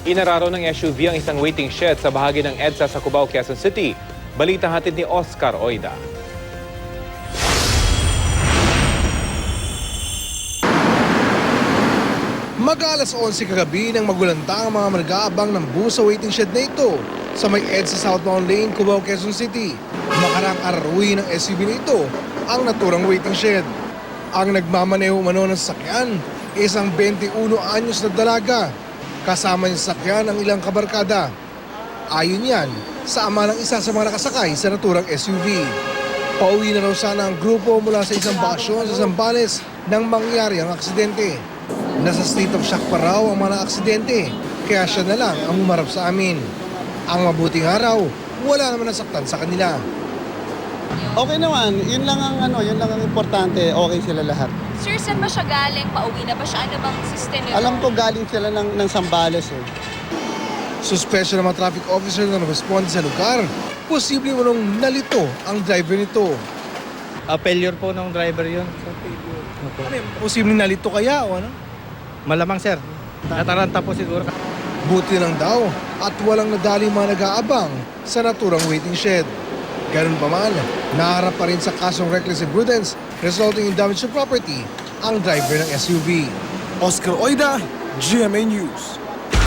Inararo ng SUV ang isang waiting shed sa bahagi ng EDSA sa Cubao, Quezon City. Balita hatid ni Oscar Oida. Mag-alas 11 kagabi nang magulantang ang mga nag-aabang ng bus sa waiting shed na ito sa may EDSA Southbound Lane, Cubao, Quezon City. Makarang araruhin ng SUV na ito ang naturang waiting shed. Ang nagmamaneho umano ng sasakyan, isang 21 anyos na dalaga. Kasama niya sa sasakyan ang ilang kabarkada. Ayon yan sa ama ng isa sa mga nakasakay sa naturang SUV. Pauwi na raw sana ang grupo mula sa isang bakasyon sa Zambales nang mangyari ang aksidente. Nasa state of shock pa raw ang mga aksidente, kaya siya na lang ang humarap sa amin. Ang mabuting araw, wala naman nasaktan sa kanila. Okay naman, yun lang ang importante, okay sila lahat. Sir, saan ba siya galing? Pauwi na ba siya? Ano bang system nito? Alam ko galing sila ng Sambales eh. Suspension ng mga traffic officer na responde sa lugar. Posible mo nung nalito ang driver nito. Failure po ng driver yun. Posible nalito kaya o ano? Malamang sir. Nataranta po siguro. Buti lang daw at walang nadali mga nag-aabang sa naturang waiting shed. Ganun pa man, naharap pa rin sa kasong reckless imprudence resulting in damage to property ang driver ng SUV. Oscar Oida, GMA News.